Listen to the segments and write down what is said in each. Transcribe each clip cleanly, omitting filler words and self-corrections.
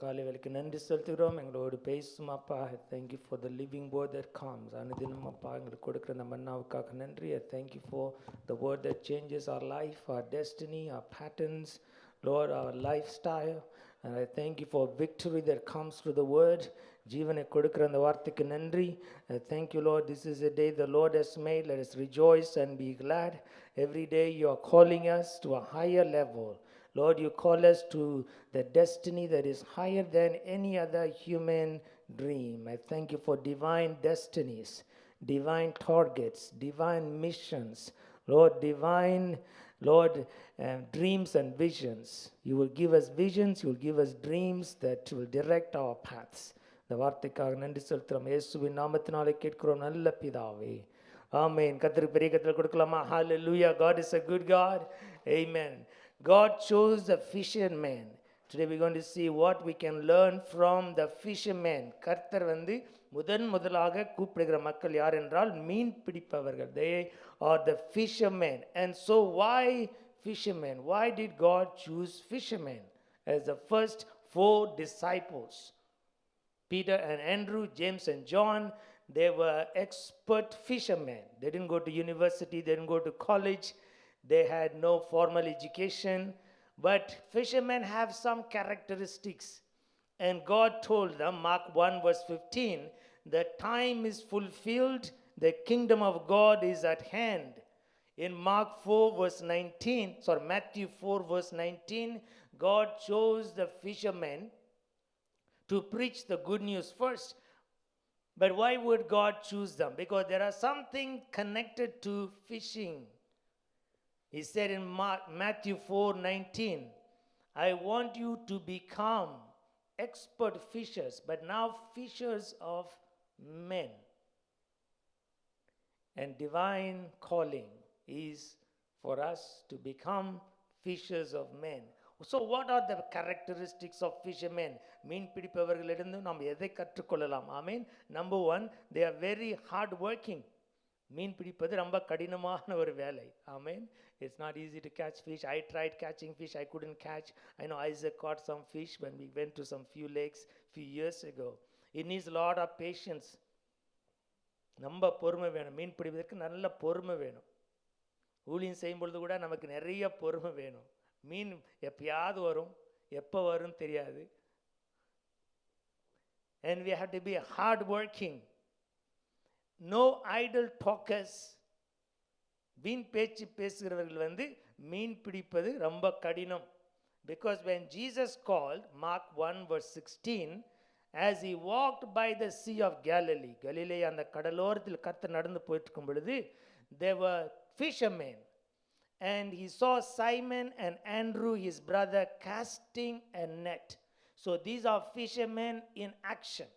காலை வேலைக்கு நன்றி செலுத்துகிறோம். எங்களோடு பேசும் அப்பா. Thank you for the living word that comes. அனுதினம் அப்பா எங்களுக்கு கொடுக்குற அந்த மன்னாவுக்காக நன்றி. Thank you for the word that changes our life, our destiny, our patterns, Lord, our lifestyle. And I thank you for victory that comes through the word. ஜீவனை கொடுக்கிற அந்த வார்த்தைக்கு நன்றி. Thank you, Lord. This is a day the Lord has made. Let us rejoice and be glad. Every day you are calling us to a higher level. Lord, you call us to the destiny that is higher than any other human dream. I thank you for divine destinies, divine targets, divine missions. Lord, divine, Lord, dreams and visions. You will give us visions, you will give us dreams that will direct our paths. இந்த வார்த்தைக்காக நன்றி செலுத்துகிறோம். இயேசுவின் நாமத்தினாலே கேட்கிறோம் நல்ல பிதாவே. ஆமென். கர்த்தருக்கு பெரிய கர்த்தர் கொடுக்கலாமா? Hallelujah. God is a good God. Amen. God chose the fisherman. Today we're going to see what we can learn from the fishermen. கர்த்தர் முதலாக கூப்பிடுகிற மக்கள் யார் என்றால் மீன் பிடிப்பவர்கள். They are the fishermen. And so why fishermen? Why did God choose fishermen as the first 4 disciples? Peter and Andrew, James and John, they were expert fishermen. They didn't go to university, they didn't go to college. They had no formal education, but fishermen have some characteristics. And God told them, Mark 1 verse 15, the time is fulfilled, the kingdom of God is at hand. In Matthew 4 verse 19, God chose the fishermen to preach the good news first. But why would God choose them? Because there are something connected to fishing. He said in Matthew 4:19, I want you to become expert fishers, but now fishers of men. And divine calling is for us to become fishers of men. So what are the characteristics of fishermen? மீன் பிடிப்பவர்களிடம் நாம் எதை கற்றுக்கொள்ளலாம்? ஆமென். Number 1, they are very hard working. மீன் பிடிப்பது ரொம்ப கடினமான ஒரு வேலை. ஆமென். It's not easy to catch fish. I tried catching fish. I couldn't catch. I know Isaac caught some fish when we went to some few lakes few years ago. It needs a lot of patience. ரொம்ப பொறுமை வேணும். மீன் பிடிப்பதற்கு நல்ல பொறுமை வேணும். ஊழியம் செய்யும் பொழுது கூட நமக்கு நிறைய பொறுமை வேணும். மீன் எப்பயாவது வரும், எப்போ வரும் தெரியாது. And we have to be hard working. No idle talkers. வீண் பேச்சு பேசுகிறவர்கள் மீன் பிடிப்பது ரொம்ப கடினம். Because when Jesus called, Mark 1 verse 16, as he walked by the sea of Galilee, கலிலே அந்த கடலோரத்தில் கர்த்தர் நடந்து போயிட்டு இருக்கும் பொழுது, there were fishermen. And he saw Simon and Andrew, his brother, casting a net. So these are fishermen in action.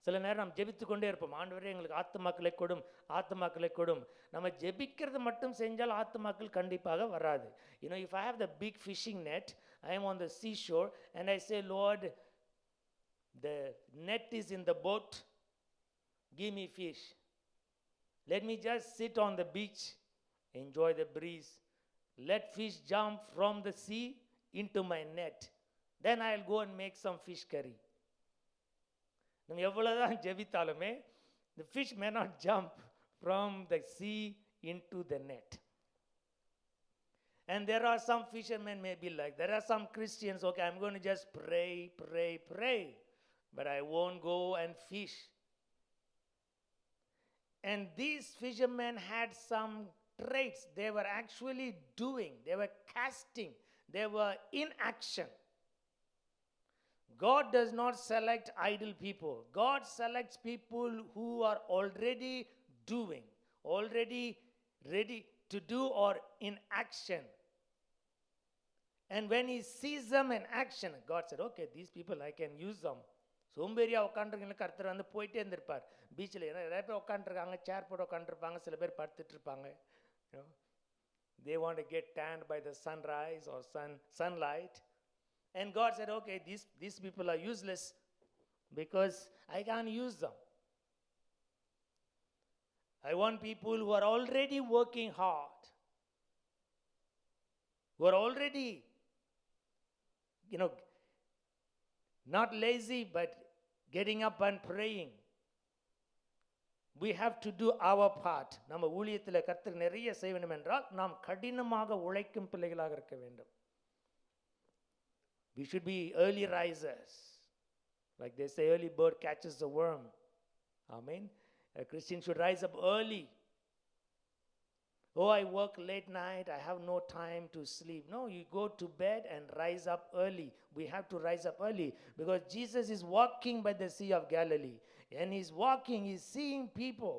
சில நேரம் நாம் ஜெபித்து கொண்டே இருப்போம். ஆண்டவரே எங்களுக்கு ஆத்துமாக்களை கொடும், ஆத்துமாக்களை கொடும். நம்ம ஜெபிக்கிறது மட்டும் செஞ்சால் ஆத்துமாக்கள் கண்டிப்பாக வராது. You know, if I have the big fishing net, I am on the seashore and I say, Lord, the net is in the boat, give me fish. Let me just sit on the beach, enjoy the breeze. Let fish jump from the sea into my net. Then I'll go and make some fish curry. நம்ம எவ்வளவுதான் ஜெபித்தாலுமே the fish may not jump from the sea into the net. And there are some fishermen may be like, there are some Christians, okay, I'm going to just pray, but I won't go and fish. And these fishermen had some traits. They were actually doing, they were casting, they were in action. God does not select idle people. God selects people who are already doing, already ready to do or in action. And when he sees them in action, God said, okay, these people, I can use them. சோம்பேறியாக உட்காந்துருக்கீங்க, கர்த்தர் போயிட்டே இருந்திருப்பார். பீச்சில் நிறைய பேர் உட்காந்துருக்காங்க, சேர் போட்டு உட்காந்துருப்பாங்க, சில பேர் படுத்துட்டு இருப்பாங்க. They want to get tanned by the sunrise or sunlight. And God said, okay, these people are useless because I can't use them. I want people who are already working hard, who are already, Not lazy, but getting up and praying. We have to do our part. நம்ம ஊழியத்தில் கர்த்தர் நிறைய செய்ய வேண்டும் என்றால் நாம் கடினமாக உழைக்கும் பிள்ளைகளாக இருக்க வேண்டும். We should be early risers. Like they say, early bird catches the worm. Amen. A Christian should rise up early. Oh, I work late night, I have no time to sleep. No, you go to bed and rise up early. We have to rise up early because Jesus is walking by the Sea of Galilee. And he's walking, he's seeing people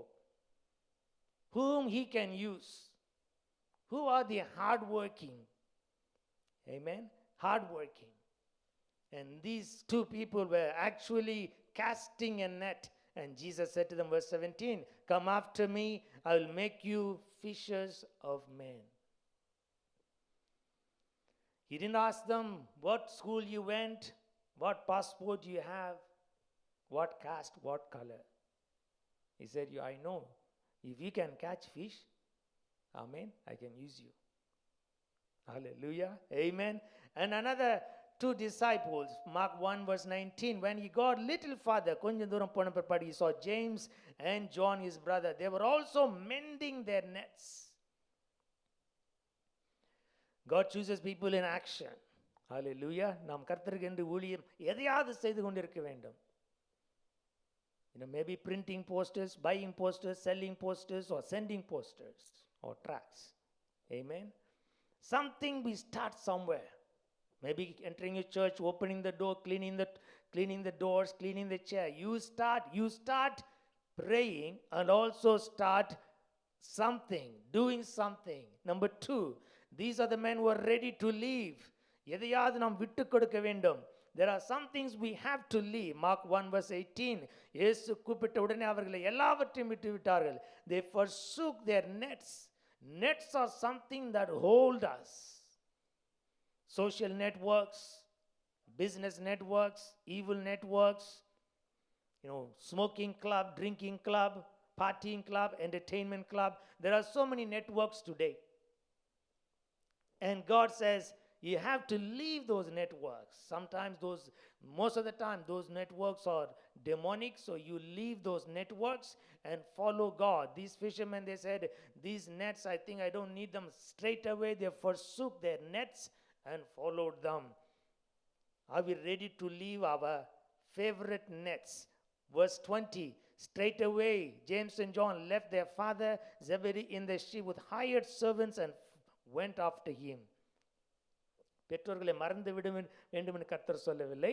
whom he can use. Who are the hardworking? Amen? Hardworking. And these two people were actually casting a net. And Jesus said to them, verse 17, come after me, I will make you fishers of men. He didn't ask them what school you went, what passport you have, what caste, what color. He said, I know. If you can catch fish, amen, I can use you. Hallelujah. Amen. And another two disciples, Mark 1 verse 19, when he got little farther, கொஞ்சம் தூரம் போன பிற்பாடு, he saw James and John his brother. They were also mending their nets. God chooses people in action. Hallelujah. நாம் கர்த்தருக்கு என்று ஊழியம் எதையாவது செய்து கொண்டிருக்க வேண்டும். Maybe printing posters, buying posters, selling posters, or sending posters or tracts. Amen. Something we start somewhere. Maybe entering a church, opening the door, cleaning the doors, cleaning the chair. You start praying and also start something, doing something. Number 2, these are the men who are ready to leave. எதையாவது நாம் விட்டு கொடுக்க வேண்டும். There are some things we have to leave. Mark 1 verse 18. இயேசு கூப்பிட்ட உடனே அவர்களை எல்லாவற்றையும் விட்டு விட்டார்கள். They forsook their nets. Nets are something that hold us. Social networks, business networks, evil networks, smoking club, drinking club, partying club, entertainment club. There are so many networks today. And God says, you have to leave those networks. Sometimes most of the time, those networks are demonic, so you leave those networks and follow God. These fishermen, they said, these nets, I think I don't need them. Straight away, they forsook their nets and followed them. Are we ready to leave our favorite nets? Verse 20, straight away, James and John left their father Zebedee in the ship with hired servants and went after him. பெற்றோர்களை மறந்து விட வேண்டும் என்று கர்த்தர் சொல்லவில்லை,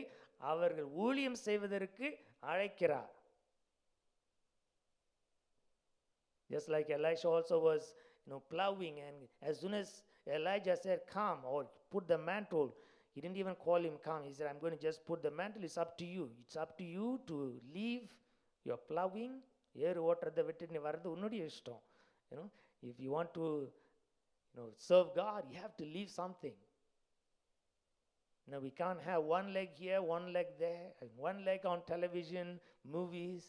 அவர்கள் ஊழியம் செய்வதற்கு அழைக்கிறார். Just like Elisha also was plowing, and as soon as Elijah said come or put the mantle, he didn't even call him come. He said, I'm going to just put the mantle. It's up to you. It's up to you to leave your plowing. ஏறு ஓட்டுறதை விட்டு நீ வர்றது உன்னுடைய இஷ்டம். If you want to serve God, you have to leave something. We can't have one leg here, one leg there, and one leg on television, movies.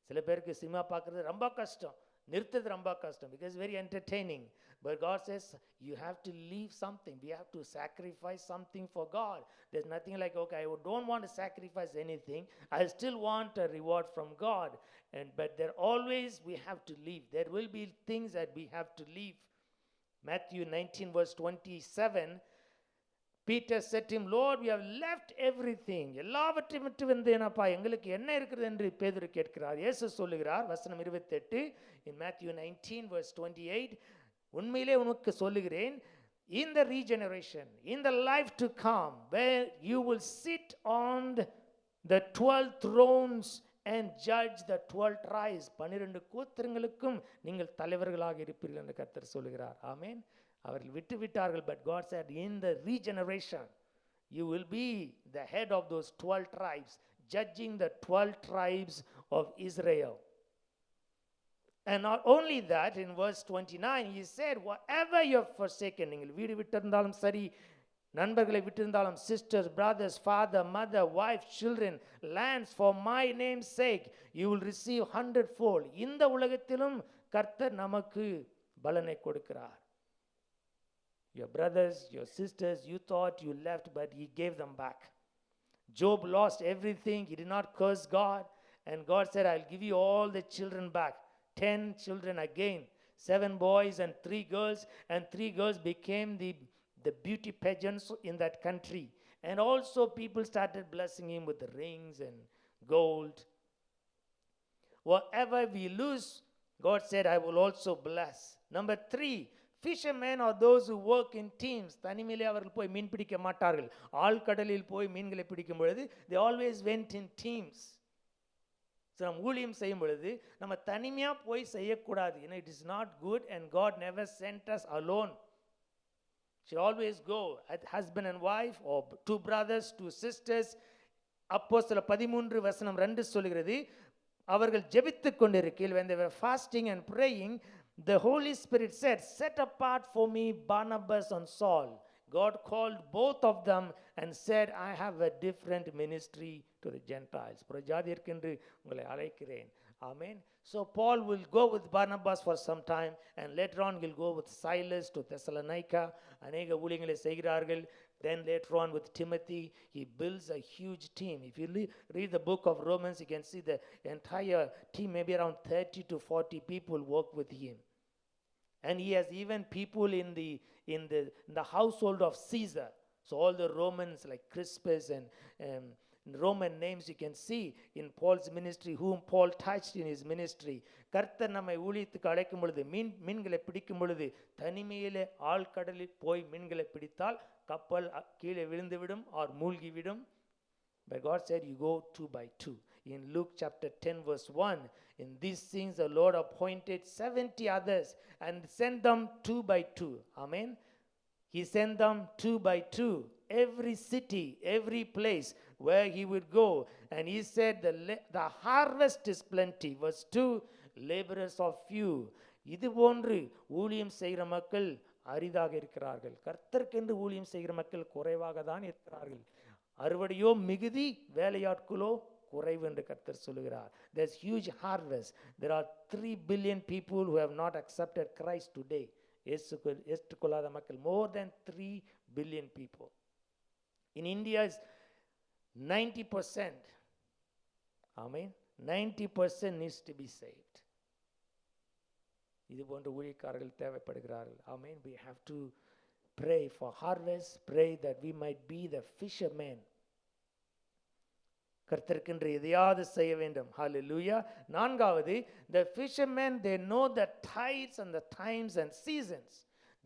சில பேருக்கு cinema பார்க்குறது ரொம்ப கஷ்டம், நிறுத்துறது ரொம்ப கஷ்டம், because it's very entertaining. But God says, you have to leave something. We have to sacrifice something for God. There's nothing like, okay, I don't want to sacrifice anything. I still want a reward from God. But there always we have to leave. There will be things that we have to leave. Matthew 19 verse 27, Peter said to him, Lord, we have left everything. எல்லாவற்றையும் விட்டு வந்தேனப்பா, எங்களுக்கு என்ன இருக்கிறது என்று பேதுரு கேட்கிறார். இயேசு சொல்லுகிறார், வசனம் 28, in Matthew 19 verse 28, உண்மையிலே உனக்கு சொல்லுகிறேன், in the regeneration, in the life to come, where you will sit on the 12 thrones and judge the 12 tribes, 12 கோத்திரங்களுக்கும் நீங்கள் தலைவர்களாக இருப்பீர்கள் என்று கர்த்தர் சொல்லுகிறார். ஆமென். அவர்கள் விட்டு விட்டார்கள், but God said, in the regeneration, you will be the head of those 12 tribes, judging the 12 tribes of Israel. And not only that, in verse 29, he said, whatever you have forsaken, நீங்கள் வீடு விட்டிருந்தாலும் சரி, நண்பர்களை விட்டிருந்தாலும், sisters, brothers, father, mother, wife, children, lands, for my name's sake, you will receive 100-fold. இந்த உலகத்திலும் கர்த்தர் நமக்கு பலனை கொடுக்கிறார். Your brothers, your sisters, you thought you left, but he gave them back. Job lost everything. He did not curse God. And God said, I'll give you all the children back. 10 children again. 7 boys and 3 girls. And 3 girls became the beauty pageants in that country. And also people started blessing him with the rings and gold. Whatever we lose, God said, I will also bless. Number 3, fishermen are those who work in teams. தனிமையிலே அவர்கள் போய் மீன் பிடிக்க மாட்டார்கள். ஆழ்கடலில் போய் மீன்களை பிடிக்கும் பொழுது they always went in teams. So நம்ம ஊழியம் செய்யும் பொழுது நம்ம தனிமையாக போய் செய்யக்கூடாது. It is not good and God never sent us alone. Should always go as husband and wife or 2 brothers, 2 sisters. அப்போஸ்தலர் 13:2 சொல்கிறது, அவர்கள் ஜெபித்துக் கொண்டிருக்கையில் when they were fasting and praying, the Holy Spirit said, set apart for me Barnabas and Saul. God called both of them and said, I have a different ministry to the Gentiles. புறஜாதியர்க்கென்று உங்களை அழைக்கிறேன். Amen. So Paul will go with Barnabas for some time and later on he'll go with Silas to Thessalonica. அநேக ஊழியங்களை செய்கிறார்கள். Then later on with Timothy, he builds a huge team. If you read the book of Romans, you can see the entire team, maybe around 30 to 40 people work with him. And he has even people in the household of Caesar. So all the Romans like Crispus and Roman names you can see in Paul's ministry, whom Paul touched in his ministry. கர்த்தர் நம்மை ஊழியத்துக்கு அழைக்கும் பொழுது மீன்களை பிடிக்கும் பொழுது தனிமையிலே ஆழ்கடலில் போய் மீன்களை பிடித்தால் கப்பல் கீழே விழுந்துவிடும் or மூழ்கிவிடும். But God said you go 2 by 2. In Luke chapter 10 verse 1, in these things the Lord appointed 70 others and sent them 2 by 2. Amen. He sent them 2 by 2. Every city, every place where he would go. And he said the harvest is plenty. Verse 2, laborers are few. இது போன்று ஊழியம் செய்கிற மக்கள் அரிதாக இருக்கிறார்கள். கர்த்தருக்கென்று ஊழியம் செய்கிற மக்கள் குறைவாக தான் இருக்கிறார்கள். அறுவடையோ மிகுதி, வேலையாட்களோ குறைவு என்று கர்த்தர் சொல்லுகிறார். There's huge harvest. There are 3 billion people who have not accepted Christ today. ஏற்றுக்கொள்ளாத மக்கள், more than 3 billion people. In India is 90%. Amen. 90% needs to be saved. இது போன்ற ஊழியக்காரர்கள் தேவைப்படுகிறார்கள். Amen. We have to pray for harvest, pray that we might be the fishermen. கர்த்தருக்கென்று எதையாவது செய்ய வேண்டும். Hallelujah. 4வது, the fishermen, they know the tides and the times and seasons.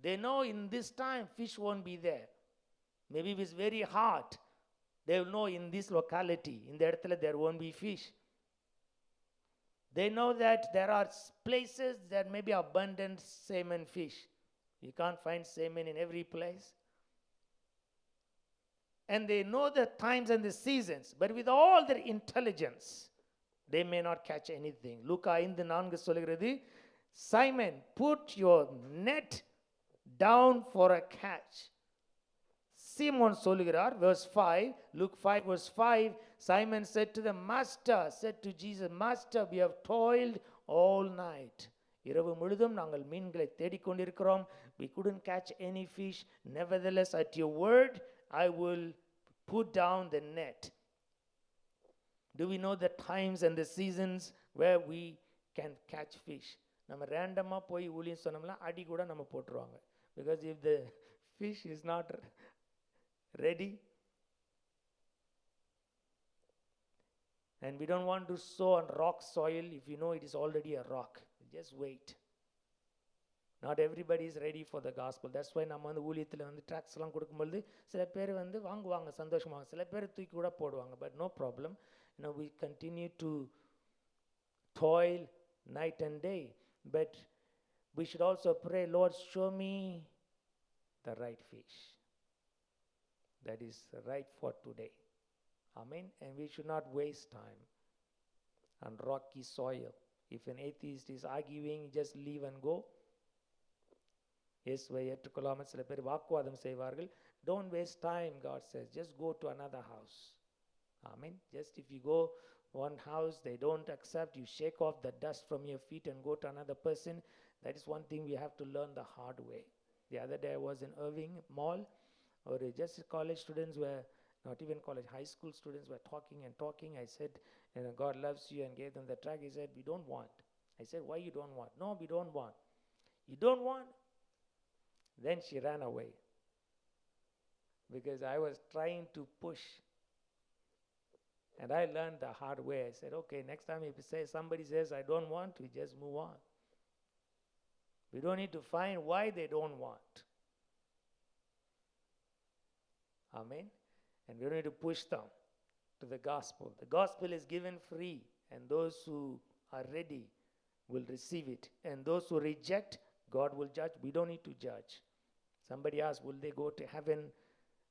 They know in this time fish won't be there. Maybe if it's very hot, they will know in this locality, இந்த இடத்துல there won't be fish. They know that there are places that may be abundant salmon fish. You can't find salmon in every place. And they know the times and the seasons. But with all their intelligence, they may not catch anything. Luka 5:4 சொல்கிறது, Simon, put your net down for a catch. Simon சொல்கிறார், verse 5, Luke 5 verse 5, Simon said to the master, said to Jesus, Master, we have toiled all night. இரவு முழுதும் நாங்கள் மீன்களை தேடிக்கொண்டிருக்கிறோம். We couldn't catch any fish. Nevertheless, at your word, I will put down the net. Do we know the times and the seasons where we can catch fish? நம்ம ரேண்டமாக போய் ஊழியம் சொன்னோம்னா அடி கூட நம்ம போட்டுருவாங்க. Because if the fish is not ready, and we don't want to sow on rock soil if you know it is already a rock. Just wait. Not everybody is ready for the gospel. That's why நம்ம வந்து ஊழியத்தில் வந்து ட்ராக்ஸ்லாம் கொடுக்கும்பொழுது சில பேர் வந்து வாங்குவாங்க, சந்தோஷமாக, சில பேர் தூக்கி கூட போடுவாங்க. But no problem. We continue to toil night and day. But we should also pray, Lord, show me the right fish that is right for today. Amen. And we should not waste time on rocky soil. If an atheist is arguing, just leave and go. இயேசுவை ஏற்றுக்கொள்ளாமல் சில பேர் வாக்குவாதம் செய்வார்கள். Don't waste time, God says. Just go to another house. Amen. Just if you go one house, they don't accept, you shake off the dust from your feet and go to another person. That is one thing we have to learn the hard way. The other day I was in Irving Mall, or just college students were not even college, high school students were talking and talking. I said, God loves you, and gave them the track. He said, we don't want. I said, why you don't want? No, we don't want. You don't want? Then she ran away because I was trying to push. And I learned the hard way. I said, okay, next time if somebody says, I don't want, we just move on. We don't need to find why they don't want. Amen. And we don't need to push them to the gospel. The gospel is given free, and those who are ready will receive it. And those who reject, God will judge. We don't need to judge. Somebody asked, will they go to heaven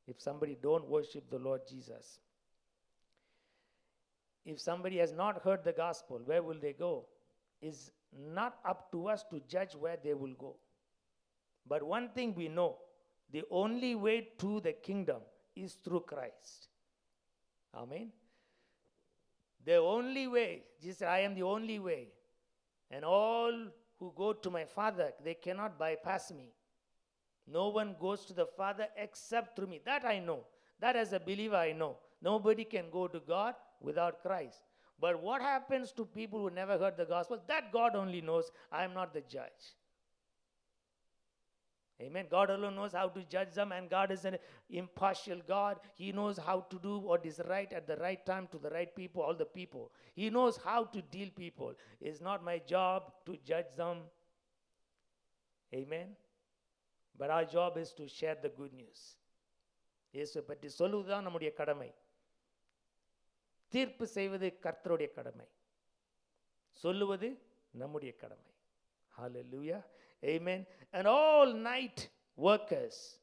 if somebody don't worship the Lord Jesus? If somebody has not heard the gospel, where will they go? It's not up to us to judge where they will go. But one thing we know, the only way to the kingdom is through Christ. Amen. The only way, Jesus said, I am the only way. And all who go to my Father, they cannot bypass me. No one goes to the Father except through me. That I know. That as a believer I know. Nobody can go to God without Christ. But what happens to people who never heard the gospel? That God only knows. I am not the judge. Amen. God alone knows how to judge them, and God is an impartial God. He knows how to do what is right at the right time to the right people, all the people. He knows how to deal people. It's not my job to judge them. Amen. But our job is to share the good news. இயேசுவை பற்றி சொல்லுவதுதான் நம்முடைய கடமை. தீர்ப்பு செய்வது கர்த்தருடைய கடமை. சொல்லுவது நம்முடைய கடமை. Hallelujah. Amen. And all night workers.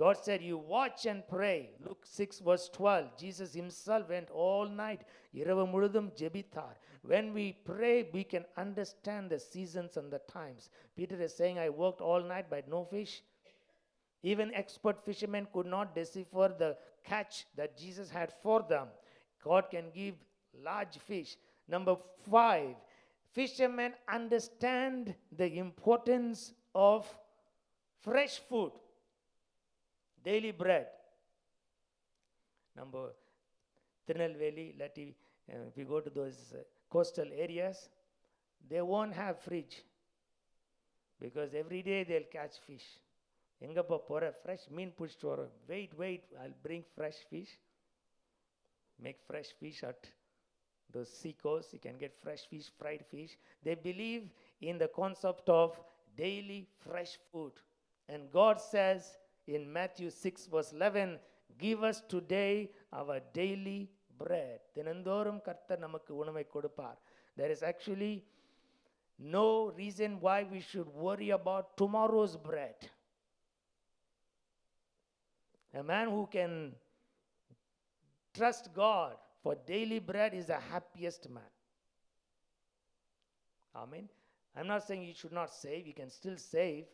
God said, you watch and pray. Luke 6 verse 12. Jesus himself went all night. இரவு முழுதும் ஜெபித்தார். When we pray, we can understand the seasons and the times. Peter is saying, I worked all night but no fish. Even expert fishermen could not decipher the catch that Jesus had for them. God can give large fish. Number 5, fishermen understand the importance of fresh food, daily bread. Number Tirunelveli, if you go to those coastal areas, they won't have fridge because every day they'll catch fish. எங்கப்பா போகிற fresh மீன் பிடிச்சிட்டு வரோம். Wait I'll bring fresh fish. Make fresh fish at those sea coasts. You can get fresh fish, fried fish. They believe in the concept of daily fresh food. And God says in Matthew 6 verse 11, give us today our daily bread. தினந்தோறும் கர்த்தர் நமக்கு உணவை கொடுப்பார். There is actually no reason why we should worry about tomorrow's bread. A man who can trust God for daily bread is the happiest man. Amen. I'm not saying you should not save. You can still save.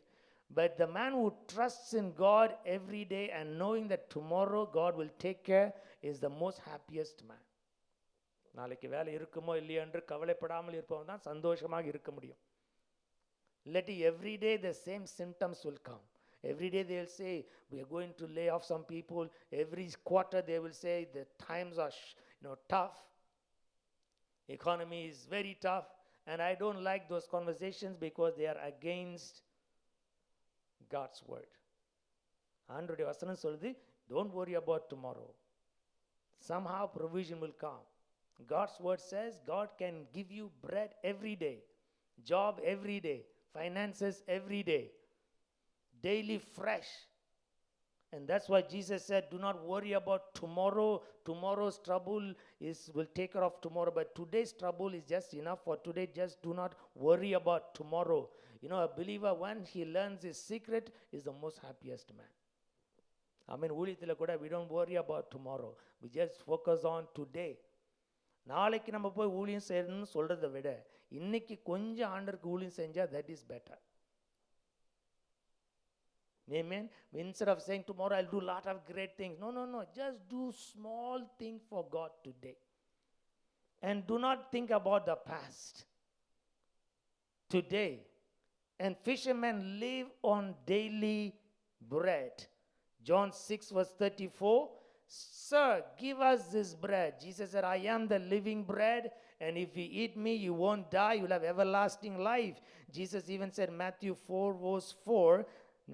But the man who trusts in God every day and knowing that tomorrow God will take care is the most happiest man. நாளைக்கு வேலை இருக்குமோ இல்லையோ என்று கவலைப்படாமல் இருப்பவன் தான் சந்தோஷமாக இருக்க முடியும். Let every day the same symptoms will come. Every day they will say, we are going to lay off some people. Every quarter they will say, the times are tough. Economy is very tough. And I don't like those conversations because they are against God's word. ஆண்டவருடைய வசனம் சொல்லுது, don't worry about tomorrow. Somehow provision will come. God's word says God can give you bread every day, job every day, finances every day. Daily fresh. And that's why Jesus said, do not worry about tomorrow. Tomorrow's trouble will take care of tomorrow. But today's trouble is just enough for today. Just do not worry about tomorrow. A believer, when he learns his secret, is the most happiest man. ஊழியத்தில் கூட we don't worry about tomorrow. We just focus on today. நாளைக்கு நம்ம போய் ஊழியம் செய்யணும்னு சொல்கிறத விட இன்னைக்கு கொஞ்சம் ஆண்டருக்கு ஊழியம் செஞ்சால் that is better. Amen. Instead of saying tomorrow I'll do a lot of great things. No. Just do small thing for God today. And do not think about the past. Today. And fishermen live on daily bread. John 6 verse 34 Sir, give us this bread. Jesus said, I am the living bread, and if you eat me, you won't die, you'll have everlasting life. Jesus even said, Matthew 4 verse 4,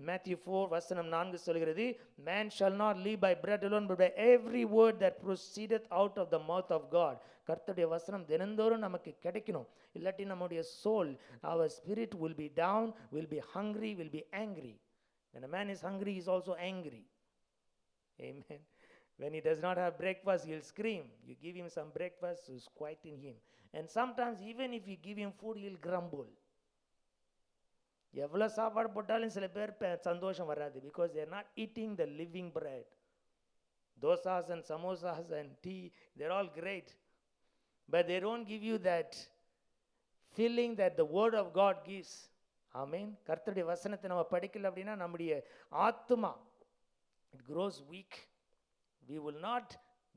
Matthew 4 வசனம் 4 சொல்கிறது, man shall not live by bread alone, but by every word that proceedeth out of the mouth of God. கர்த்தருடைய வசனம் தினந்தோறும் நமக்கு கிடைக்கணும். இல்லாட்டி நம்முடைய soul, our spirit will be down, will be hungry, will be angry. When a man is hungry, he is also angry. Amen. When he does not have breakfast, he'll scream. You give him some breakfast, he's quiet in him. And sometimes even if you give him food, he'll grumble. எவ்வளோ சாப்பாடு போட்டாலும் சில பேர் சந்தோஷம் வராது, because they're not eating the living bread. Dosas and samosas and tea, they're all great, but they don't give you that feeling that the word of God gives. ஆமென். கர்த்தருடைய வசனத்தை நம்ம படிக்கல அப்படின்னா நம்முடைய ஆத்துமா, it grows weak. We will not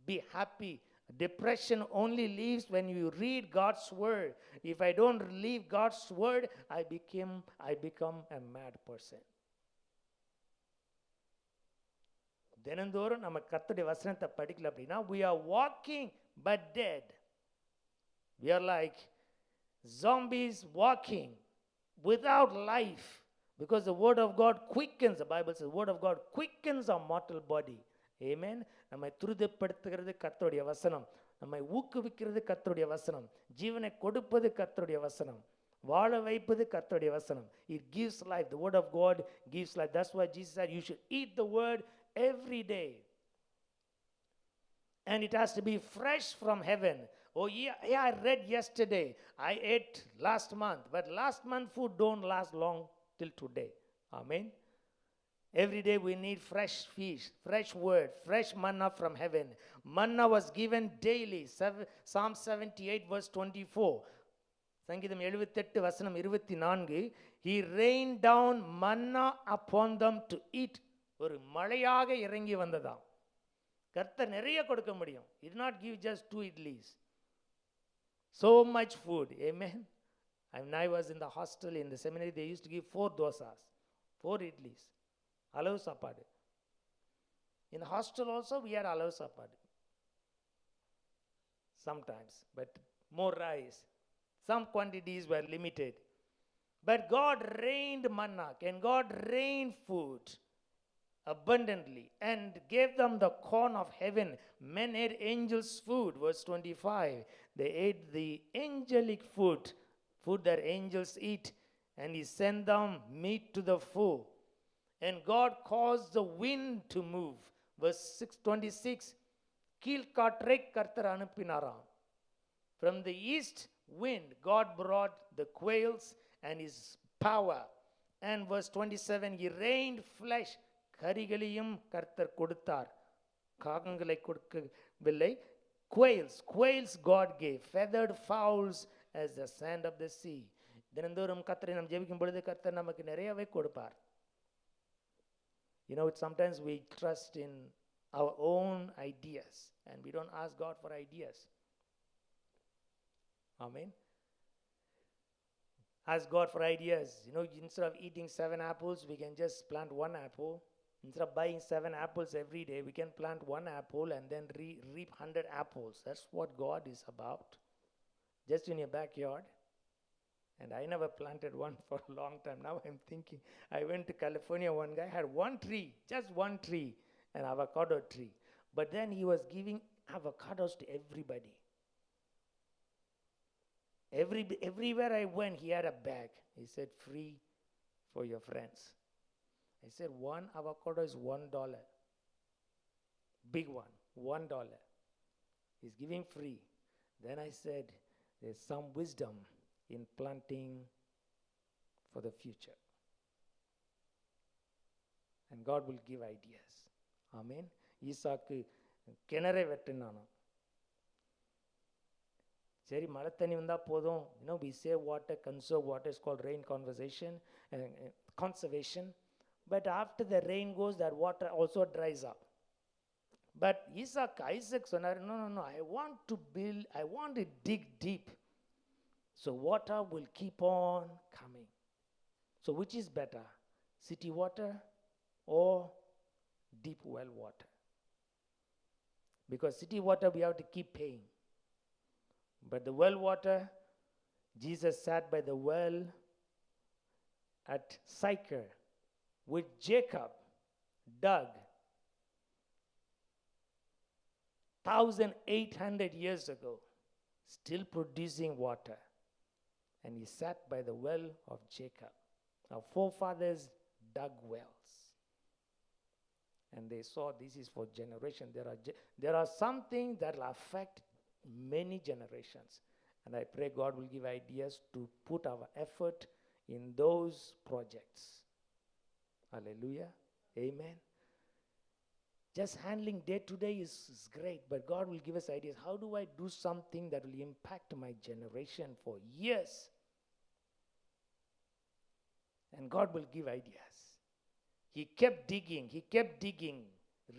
be happy. Depression only leaves when you read God's word. If I don't read God's word, I become a mad person. தினந்தோறும் நம்ம கர்த்தருடைய வசனத்தை படிக்கல அப்படின்னா we are walking but dead. We are like zombies walking without life, because the word of God quickens. The Bible says the word of God quickens our mortal body. Amen. நம்மை துரிதப்படுத்துகிறது கர்த்தருடைய வசனம், நம்மை ஊக்குவிக்கிறது கர்த்தருடைய வசனம், ஜீவனை கொடுப்பது கர்த்தருடைய வசனம், வாழ வைப்பது கர்த்தருடைய வசனம். It gives life. The word of God gives life. That's why Jesus said you should eat the word every day, and it has to be fresh from heaven. Oh yeah, I read yesterday, I ate last month, but last month food don't last long till today. Amen. Every day we need fresh fish, fresh word, fresh manna from heaven. Manna was given daily. Psalm 78 verse 24. சங்கீதம் 78 வசனம் 24. He rained down manna upon them to eat. ஒரு மழையாக இறங்கி வந்ததாம். கர்த்தர் நிறைய கொடுக்க முடியும். He did not give just 2 idlis. So much food. Amen. When I was in the hostel in the seminary, they used to give 4 dosas, 4 idlis. அளவு சாப்பாடு. In the hostel also we had அளவு சாப்பாடு sometimes, but more rice. Some quantities were limited, but God rained manna, and God rained food abundantly and gave them the corn of heaven. Men ate angels' food. Verse 25, they ate the angelic food that angels eat, and he sent them meat to the full. And God caused the wind to move. Verse 26, கீழ்காற்றை கர்த்தர் அனுப்பினாராம். From the east wind, God brought the quails and his power. And verse 27, he rained flesh. கரிகளையும் கர்த்தர் கொடுத்தார், காகங்களை கொடுக்கவில்லை. Quails God gave, feathered fowls as the sand of the sea. தினந்தோறும் கர்த்தரை நாம் ஜெபிக்கும் பொழுது கர்த்தர் நமக்கு நிறையவே கொடுப்பார். You know, sometimes we trust in our own ideas and we don't ask God for ideas. Amen. Ask God for ideas. You know, instead of eating 7 apples, we can just plant 1 apple. Instead of buying 7 apples every day, we can plant 1 apple and then reap 100 apples. That's what God is about. Just in your backyard. And I never planted one for a long time. Now I'm thinking, I went to California, one guy had 1 tree, just 1 tree, an avocado tree. But then he was giving avocados to everybody. Everywhere I went, he had a bag. He said, free for your friends. I said, 1 avocado is $1. Big one, $1. He's giving free. Then I said, there's some wisdom in planting for the future. And God will give ideas. Amen. ஈசாக்கு கிணறை வெட்டினானோ, சரி மழை தண்ணி வந்தால் போதும். You know, we save water, conserve water. It's called rain conservation. But after the rain goes, that water also dries up. But Isaac சொன்னார், no, I want to dig deep. So water will keep on coming. So which is better, city water or deep well water? Because city water we have to keep paying. But the well water, Jesus sat by the well at Sychar with Jacob, dug 1,800 years ago, still producing water. And he sat by the well of Jacob. Our forefathers dug wells. And they saw this is for generations. There are some things that will affect many generations. And I pray God will give ideas to put our effort in those projects. Hallelujah. Amen. Just handling day to day is great, but God will give us ideas. How do I do something that will impact my generation for years? And God will give ideas. He kept digging,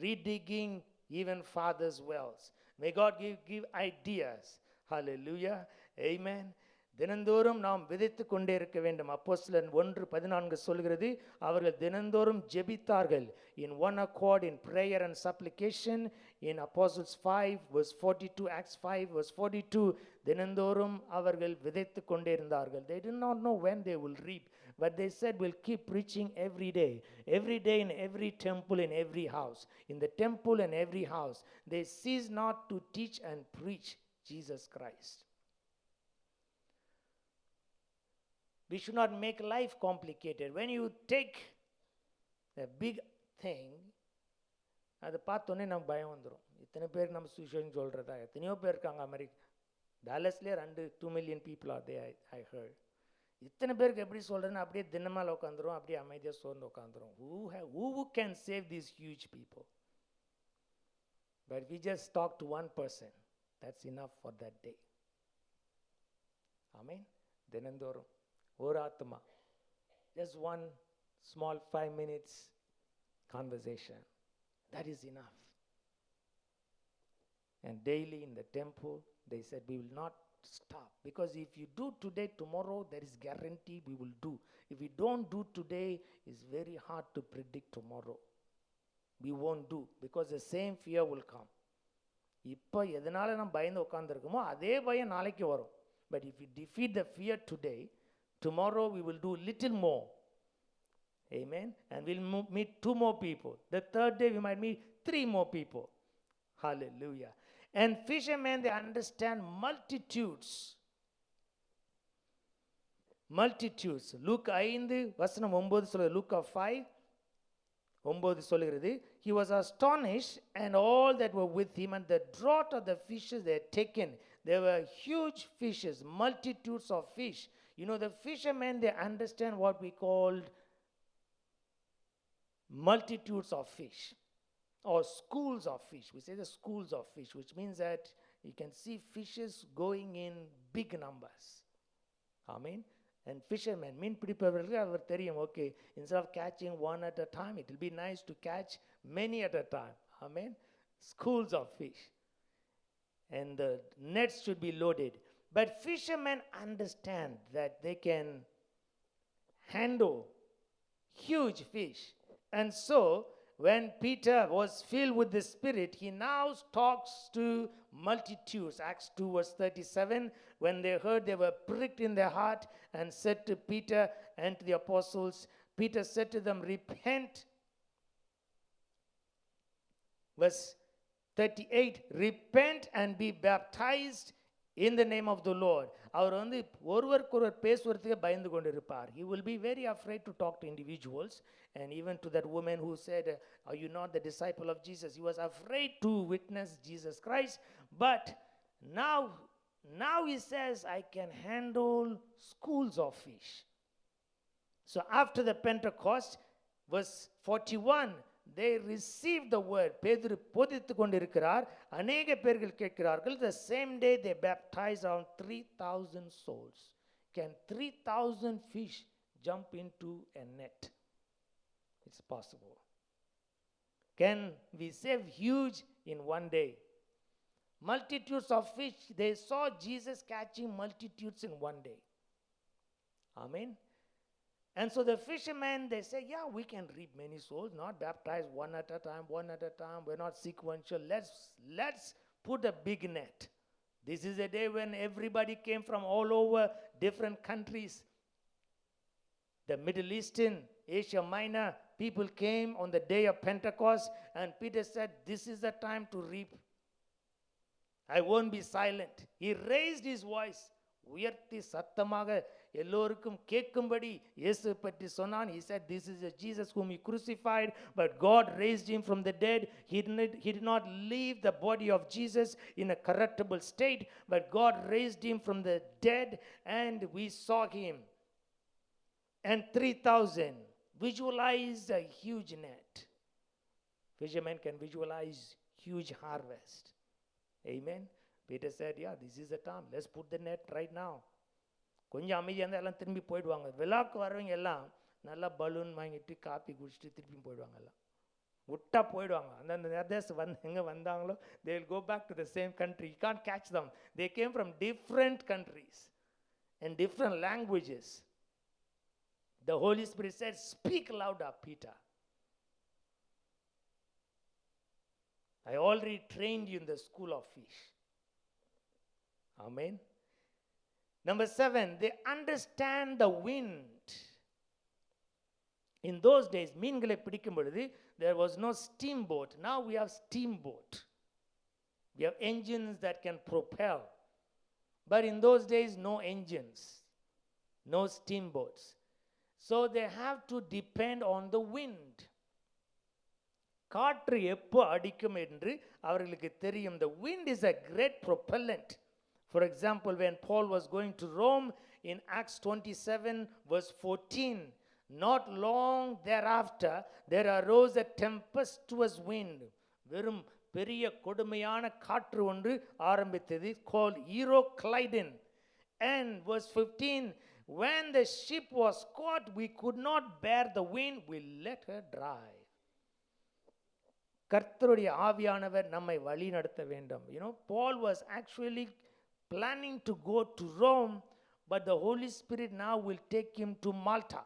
redigging even father's wells. May God give ideas. Hallelujah. Amen. தினந்தோறும் நாம் விதைத்து கொண்டே இருக்க வேண்டும். அப்போஸ்தலர் 1:14 சொல்கிறது, அவர்கள் தினந்தோறும் ஜெபித்தார்கள். In one accord, in prayer and supplication. In Apostles 5 verse 42, Acts 5 verse 42, தினந்தோறும் அவர்கள் விதைத்து கொண்டே இருந்தார்கள். They did not know when they will reap, but they said we'll keep preaching every day in every temple, in every house. In the temple and every house, they cease not to teach and preach Jesus Christ. We should not make life complicated. When you take a big thing, அதை பார்த்தோன்னே நம்ம பயம் வந்துடும். இத்தனை பேருக்கு நம்ம சுவிசேஷம் சொல்கிறதா? எத்தனையோ பேர் இருக்காங்க America, டாலஸ்லேயே 2 million people are there, I heard. இத்தனை பேருக்கு எப்படி சொல்கிறேன்னு அப்படியே தினமால் உட்காந்துரும், அப்படியே அமைதியாக சோர்ந்து உட்காந்துரும். Who can save these huge people? But we just talk to one person. That's enough for that day. Amen. தினந்தோறும் ஒரு ஆத்மா, just one small 5 minutes conversation, that is enough. And daily in the temple, they said we will not stop, because if you do today, tomorrow there is guarantee we will do. If we don't do today, it's very hard to predict tomorrow. We won't do, because the same fear will come. இப்போ எதனால நம்ம பயந்து உட்காந்துருக்கோமோ அதே பயம் நாளைக்கு வரும். But if we defeat the fear today, tomorrow we will do little more. Amen. And we'll meet 2 more people. The third day we might meet 3 more people. Hallelujah. And fishermen, they understand multitudes. Multitudes. Luke 5 வசனம் 9 சொல்லுது. Luke 5 9 சொல்லுகிறது, he was astonished and all that were with him, and the draught of the fishes they had taken. There were huge fishes, multitudes of fish. You know, the fishermen, they understand what we called multitudes of fish or schools of fish. We say the schools of fish, which means that you can see fishes going in big numbers. Amen. And fishermen, மீன் பிடிப்பவர்களுக்கு அவர் தெரியும், okay, instead of catching one at a time, it will be nice to catch many at a time. Amen. Schools of fish. And the nets should be loaded. But fishermen understand that they can handle huge fish. And so, when Peter was filled with the Spirit, he now talks to multitudes. Acts 2 verse 37, when they heard, they were pricked in their heart and said to Peter and to the apostles, Peter said to them, repent. Verse 38, repent and be baptized in the name of the Lord. அவர் வந்து ஒருவருக்கொருவர் பேசுவதற்கு பயந்து கொண்டு இருப்பார். He will be very afraid to talk to individuals. And even to that woman who said, are you not the disciple of Jesus? He was afraid to witness Jesus Christ. But now he says, I can handle schools of fish. So after the Pentecost, verse 41, they received the word. பேதுரு போதித்து கொண்டிருக்கிறார், அநேக பேர்கள் கேட்கிறார்கள். The same day they baptized around 3,000 souls. Can 3,000 fish jump into a net? It's possible. Can we save huge in one day? Multitudes of fish. They saw Jesus catching multitudes in one day. Amen. And so the fishermen, they say, yeah, we can reap many souls, not baptize one at a time, one at a time. We're not sequential. Let's put a big net. This is a day when everybody came from all over different countries. The Middle Eastern, Asia Minor people came on the day of Pentecost, and Peter said, this is the time to reap. I won't be silent. He raised his voice. உயர்த்தி சத்தமாக எல்லோருக்கும் கேட்கும்படி இயேசு பற்றி சொன்னான். He said, this is a Jesus whom he crucified, but God raised him from the dead. He did not leave the body of Jesus in a corruptible state, but God raised him from the dead, and we saw him. And 3,000 visualize a huge net. Fishermen can visualize huge harvest. Amen. Peter said, yeah, this is the time. Let's put the net right now. கொஞ்சம் அமைதியாக இருந்தால் எல்லாம் திரும்பி போயிடுவாங்க. விழாக்கு வரவங்க எல்லாம் நல்லா பலூன் வாங்கிட்டு காப்பி குடிச்சிட்டு திருப்பி போயிடுவாங்க. எல்லாம் விட்டா போயிடுவாங்க. அந்தந்த அதர்ஸ் எங்கே வந்தாங்களோ they will go back to the same country. You can't catch them. They came from different countries and different languages. The Holy Spirit said, speak louder, Peter. I already trained you in the school of fish. Amen. Number 7, they understand the wind. In those days, மீன்களை பிடிக்கும் பொழுது there was no steamboat. Now we have steamboat. We have engines that can propel. But in those days, no engines, no steamboats. So they have to depend on the wind. காற்று எப்போ அடிக்கும் என்று அவர்களுக்கு தெரியும். The wind is a great propellant. For example, when Paul was going to Rome in Acts 27 verse 14, not long thereafter there arose a tempestuous wind. வெறும் பெரிய கொடுமையான காற்று ஒன்று ஆரம்பித்தது, called Euroclydon. And verse 15, when the ship was caught, we could not bear the wind, we let her drive. கர்த்தருடைய ஆவியானவர் நம்மை வழி நடத்த வேண்டும். Paul was actually planning to go to Rome, but the Holy Spirit now will take him to Malta.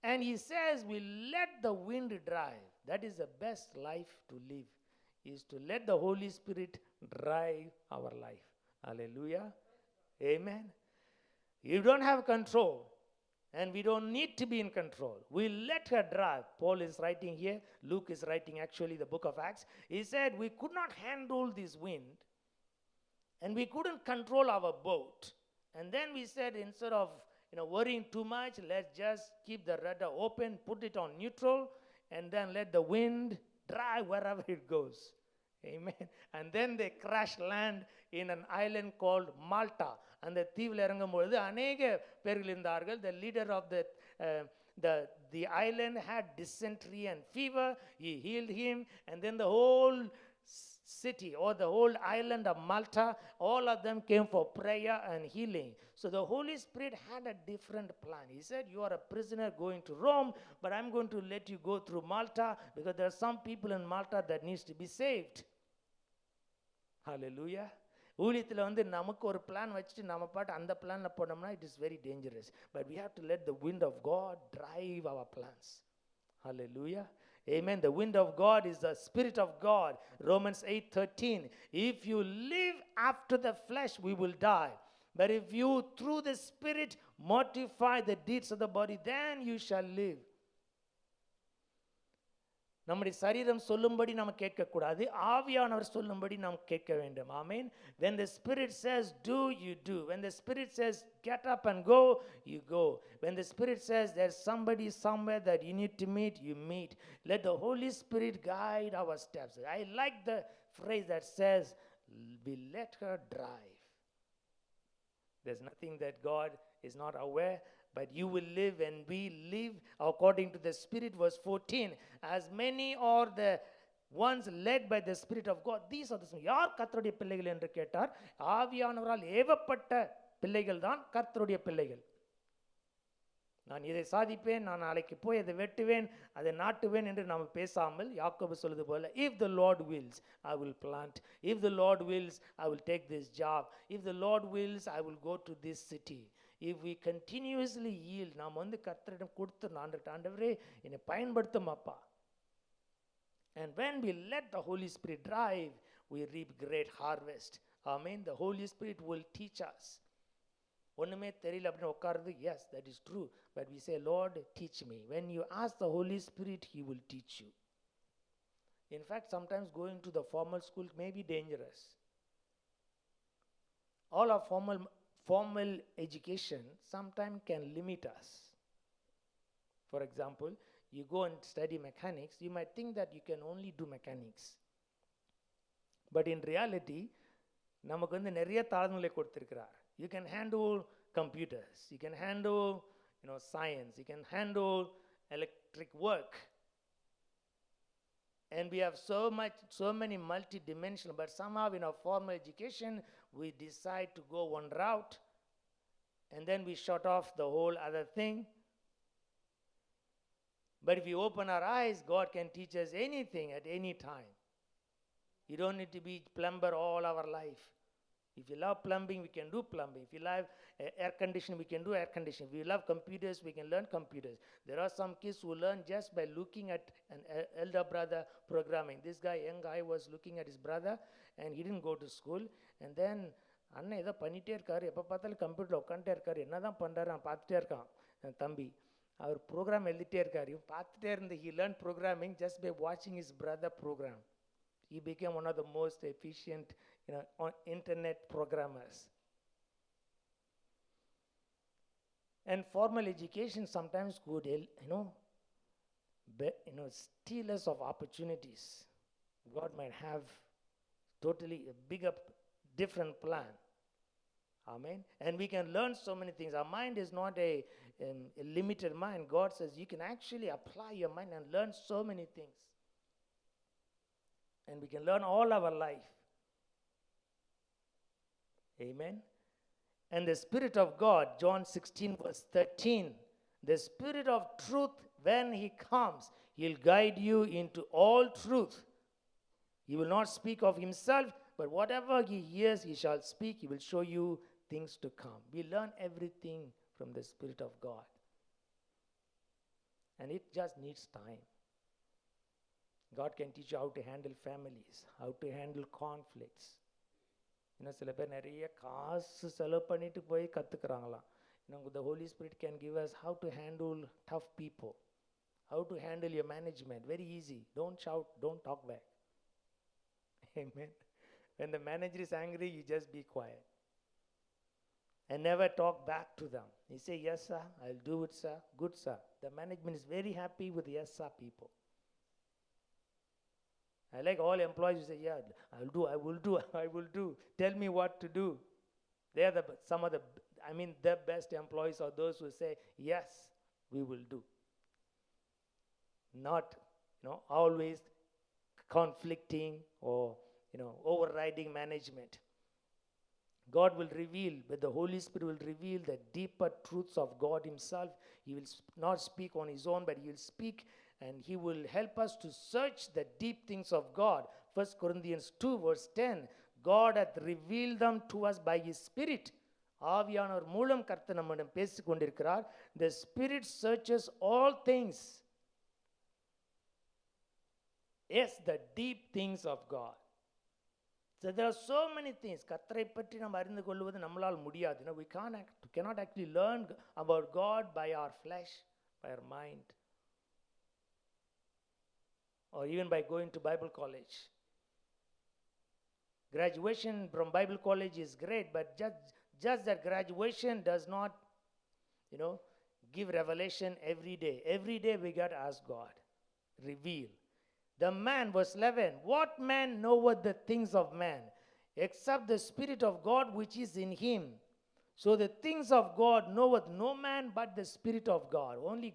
And he says, we let the wind drive. That is the best life to live, is to let the Holy Spirit drive our life. Hallelujah. Amen. You don't have control, and we don't need to be in control. We let her drive. Paul is writing here. Luke is writing actually the book of Acts. He said, we could not handle this wind, and we couldn't control our boat. And then we said, instead of worrying too much, let's just keep the rudder open, put it on neutral, and then let the wind drive wherever it goes. Amen. And then they crash land in an island called Malta. அந்த தீவில் இறங்கும் பொழுது அநேக பேர்கள் இருந்தார்கள். The leader of the island had dysentery and fever. He healed him, and then the whole city or the whole island of Malta, all of them came for prayer and healing. So the Holy Spirit had a different plan. He said, you are a prisoner going to Rome, but I'm going to let you go through Malta because there are some people in Malta that needs to be saved. Hallelujah. ஊழியத்தில் நமக்கு ஒரு plan வச்சுட்டு நம்ம பாட்டு அந்த பிளானில் போனோம்னா it is very dangerous. But we have to let the wind of God drive our plans. Hallelujah. Amen. The wind of God is the Spirit of God. Romans 8:13. If you live after the flesh, we will die. But if you through the Spirit mortify the deeds of the body, then you shall live. நம்முடைய சரீரம் சொல்லும்படி நாம் கேட்கக்கூடாது, ஆவியானவர் சொல்லும்படி நாம் கேட்க வேண்டும். ஆமென். When the Spirit says do, you do. When the Spirit says get up and go, you go. When the Spirit says there's somebody somewhere that you need to meet, you meet. Let the Holy Spirit guide our steps. I like the phrase that says we let her drive. There's nothing that God is not aware, but you will live and we live according to the Spirit. Verse 14, as many are the ones led by the Spirit of God, these are the யார் கர்த்தருடைய பிள்ளைகள் என்று கேட்டார். ஆவியானவரால் ஏவப்பட்ட பிள்ளைகள் தான் கர்த்தருடைய பிள்ளைகள். நான் இதை சாதிப்பேன், நான் நாளைக்கு போய் அதை வெட்டுவேன், அதை நாட்டுவேன் என்று நாம் பேசாமல் யாக்கோபு சொல்வது போல, if the Lord wills I will plant, if the Lord wills I will take this job, if the Lord wills I will go to this city, if we continuously yield, நாம் வந்து கர்த்தரிடம் கொடுத்து ஆண்டவரே என்னை பயன்படுத்தும் அப்பா. And when we let the Holy Spirit drive, we reap great harvest. Amen. The Holy Spirit will teach us. ஒண்ணுமே தெரியல அப்படின்னு உட்கார்றது, yes, that is true. But we say, Lord, teach me. When you ask the Holy Spirit, He will teach you. In fact, sometimes going to the formal school may be dangerous. All our formal education sometimes can limit us. For example, you go and study mechanics, you might think that you can only do mechanics. But in reality, நமக்கு வந்து நிறைய தாழ்நிலை கொடுத்திருக்கிறார். You can handle computers, you can handle science, you can handle electric work. And we have so many multi-dimensional, but somehow in our formal education, we decide to go one route, and then we shut off the whole other thing. But if we open our eyes, God can teach us anything at any time. You don't need to be plumber all our life. If you love plumbing, we can do plumbing. If you love air conditioning, we can do air conditioning. If you love computers, we can learn computers. There are some kids who learn just by looking at an elder brother programming. This guy, young guy, was looking at his brother, and he didn't go to school. And then அண்ணன் ஏதோ பண்ணிகிட்டே இருக்காரு, எப்போ பார்த்தாலும் கம்ப்யூட்டரில் உட்காந்துட்டே இருக்காரு, என்ன தான் பண்ணுறாரு நான் பார்த்துட்டே இருக்கான் என் தம்பி. அவர் ப்ரோக்ராம் எழுதிட்டே இருக்காரு, இவன் பார்த்துட்டே இருந்து he learned programming just by watching his brother program. He became one of the most efficient internet programmers. And formal education sometimes could steal us of opportunities. God might have totally a bigger, different plan. Amen. And we can learn so many things. Our mind is not a limited mind. God says you can actually apply your mind and learn so many things. And we can learn all our life. Amen. And the Spirit of God, John 16 verse 13, the Spirit of truth, when He comes, He'll guide you into all truth. He will not speak of Himself, but whatever He hears, He shall speak. He will show you things to come. We learn everything from the Spirit of God. And it just needs time. God can teach you how to handle families, how to handle conflicts. சில பேர் நிறைய காசு செலவு பண்ணிட்டு போய் கற்றுக்குறாங்களாம். The Holy Spirit can give us how to handle tough people, how to handle your management. Very easy. Don't shout, don't talk back. Amen. When the manager is angry, you just be quiet. And never talk back to them. You say, yes sir, I'll do it sir, good sir. The management is very happy with yes sir people. I like all employees who say, yeah, I will do. Tell me what to do. They are the best employees are those who say, yes, we will do. Not, always conflicting or, overriding management. God will reveal, but the Holy Spirit will reveal the deeper truths of God Himself. He will not speak on His own, but He will speak and He will help us to search the deep things of God. 1 Corinthians 2 verse 10, God hath revealed them to us by His Spirit. ஆவியானவர் மூலம் கர்த்தர் நம்மிடம் பேசிக் கொண்டிருக்கிறார். The Spirit searches all things. Yes, the deep things of God. So there are so many things. கர்த்தரை பற்றி நாம் அறிந்து கொள்வது நம்மளால் முடியாது. We cannot actually learn about God by our flesh, by our mind, or even by going to Bible college. Graduation from Bible college is great, but just that graduation does not, give revelation every day. Every day we got to ask God, reveal. The man, verse 11, what man knoweth the things of man, except the Spirit of God which is in him? So the things of God knoweth no man but the Spirit of God. Only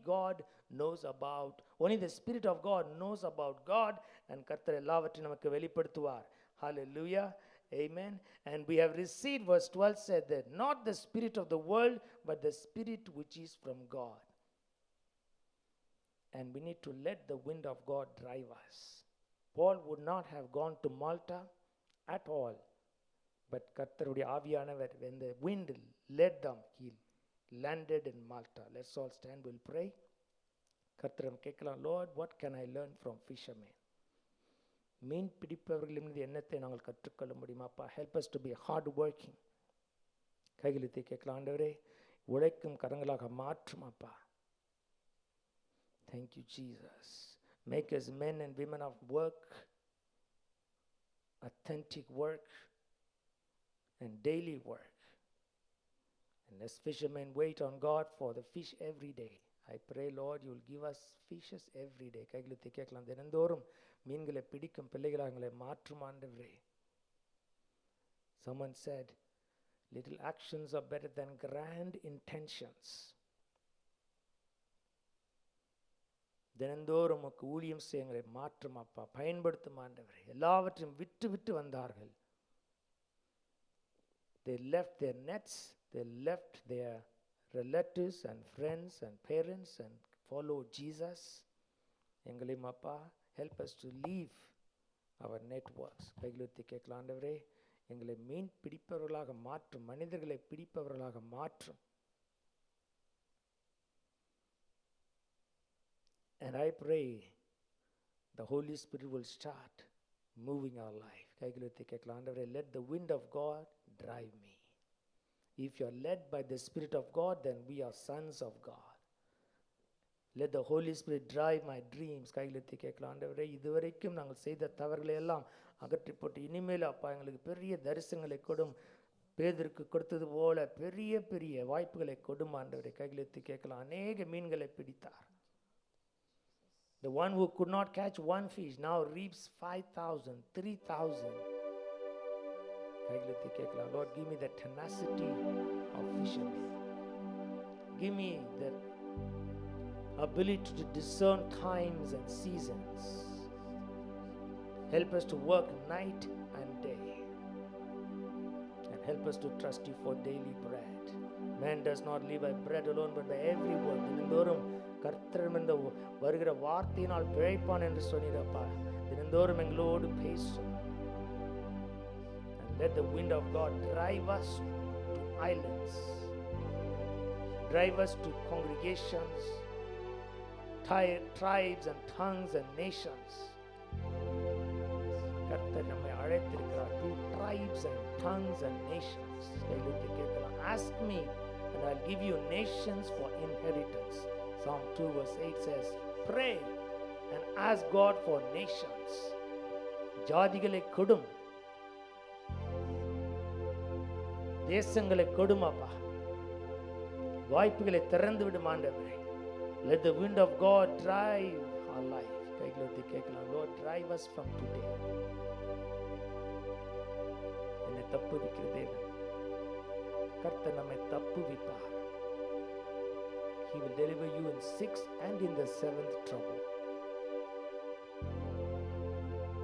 the Spirit of God knows about God, and கர்த்தர் எல்லாவற்றையும் நமக்கு வெளிப்படுத்துவார். Hallelujah. Amen. And we have received, verse 12 said that, not the spirit of the world, but the Spirit which is from God. And we need to let the wind of God drive us. Paul would not have gone to Malta at all. But கர்த்தருடைய ஆவியானவர், when the wind led them, he landed in Malta. Let's all stand, we'll pray. கர்த்தரம் கேட்கலாம், Lord, what can I learn from fishermen? மீன் பிடிப்பவர்களின் எண்ணத்தை நாங்கள் கற்றுக்கொள்ள முடியுமாப்பா? Help us to be hard working. கைகளுத்தி கேட்கலாம், ஆண்டவரே உழைக்கும் கரங்களாக மாற்றுமாப்பா. Thank you, Jesus. Make us men and women of work, authentic work and daily work. And as fishermen wait on God for the fish every day, I pray, Lord, you will give us fishes every day. கைகளுத்தி கேட்கலாம், தினந்தோறும் மீன்களை பிடிக்கும் பிள்ளைகளாக எங்களை மாற்றும் ஆண்டவரே. Someone said, little actions are better than grand intentions. தினந்தோறும் உமக்கு ஊழியம் செய்ய எங்களை மாற்றும் அப்பா, பயன்படுத்தும் ஆண்டவரே. எல்லாவற்றையும் விட்டு விட்டு வந்தார்கள். They left their nets, they left their relatives and friends and parents and followed Jesus. எங்களையும் அப்பா, help us to leave our networks. கைகளுத்தி கேட்கலாம், ஆண்டவரே எங்களை மீன் பிடிப்பவர்களாக மாற்றும், மனிதர்களை பிடிப்பவர்களாக மாற்றும். And I pray the Holy Spirit will start moving our life. கைகளுத்தி கேட்கலாம், ஆண்டவரே let the wind of God drive me. If you are led by the Spirit of God, then we are sons of God. Let the Holy Spirit drive my dreams. கைகளுத்தி கேட்கலாம், ஆண்டவரே இதுவரைக்கும் நாங்கள் செய்த தவறுகளை எல்லாம் அகற்றி போட்டு இனிமேல் அப்பா எங்களுக்கு பெரிய தரிசனங்களை கொடும், பேதருக்கு கொடுத்தது போல பெரிய பெரிய வாய்ப்புகளை கொடும் ஆண்டவரே. கைகளுத்தி கேட்கலாம், அநேக மீன்களை பிடித்தார். The one who could not catch one fish now reaps 5,000, 3,000. கைகளுத்தி கேட்கலாம், Lord, give me the tenacity of fishermen. Give me the ability to discern times and seasons. Help us to work night and day. And help us to trust you for daily bread. Man does not live by bread alone, but by every word. தினந்தோறும் கர்த்தரிடமிருந்து வருகிற வார்த்தையினால் பிழைப்பான் என்று சொன்னீரப்பா. தினந்தோறும் எங்களோடு பேசும். And let the wind of God drive us to islands, drive us to congregations, tribes and tongues and nations. கர்த்தர் நம்மை அழைத்திருக்கிறார், to tribes and tongues and nations. கைகளுத்தி கேட்கலாம், ask me and I'll give you nations for inheritance. Psalm 2 verse 8 says, pray and ask God for nations. ஜாதிகளை கொடும், தேசங்களை கொடும் அப்பா, வாய்ப்புகளை திறந்து விடும் ஆண்டவரே. Let the wind of God drive our life. கைகளுத்தி கேட்கலாம், Lord, drive us from today. என்னை தப்புவிக்கிற தேவன், கர்த்தர் நம்மை தப்புவிப்பார். He will deliver you in 6th and in the 7th trouble.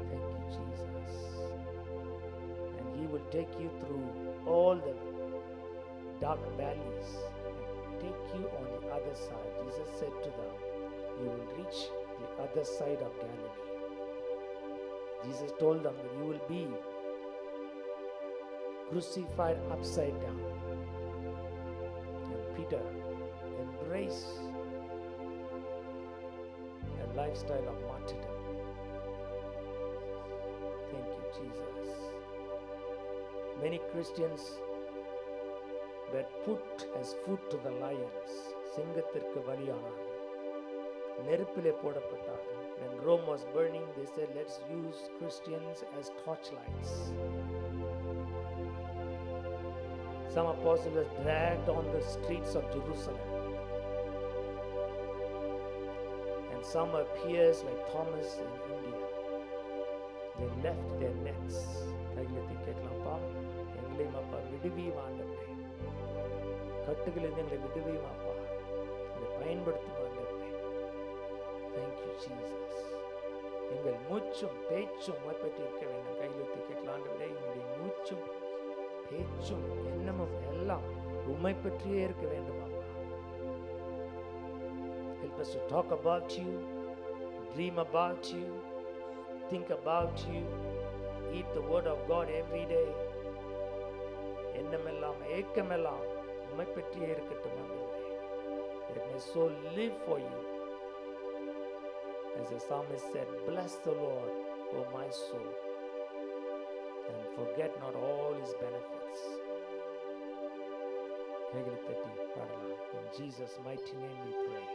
Thank you, Jesus. And He will take you through all the dark valleys and take you on the other side. Jesus said to them, you will reach the other side of Galilee. Jesus told them that you will be crucified upside down. And Peter embrace a lifestyle of martyrdom. Thank you, Jesus. Many Christians were put as food to the lions. சிங்கத்திற்கு பலியானார்கள், நெருப்பிலே போடப்பட்டார்கள். When Rome was burning, they said, let's use Christians as torchlights. Some apostles were dragged on the streets of Jerusalem. And some were pierced like Thomas in India. They left their nets. கைகளுத்தி கேட்கலாம்ப்பா, எங்களையும் அப்பா விடுவியும் ஆண்டவரே. கட்டுகளிலிருந்து எங்களை விடுவியும் அப்பா, எங்களை பயன்படுத்தும் ஆண்டவரே. Thank you, Jesus. எங்கள் மூச்சும் பேச்சும் உம்மைப்பற்றி இருக்க வேண்டும். கைகளுத்தி கேட்கலாம், ஆண்டவரே எங்களுடைய மூச்சும் பேச்சும் எண்ணமும் எல்லாம் உம்மை பற்றியே இருக்க வேண்டும் அப்பா. Help us to talk about you, dream about you, think about you, eat the word of God every day. எண்ணமெல்லாம் ஏக்கமெல்லாம் உம்மை பற்றியே இருக்கட்டும் ஆண்டவரே. Let my soul live for you. As the psalmist said, bless the Lord, O my soul, and forget not all his benefits. கைகளை தட்டி பாடலாம். In Jesus' mighty name we pray.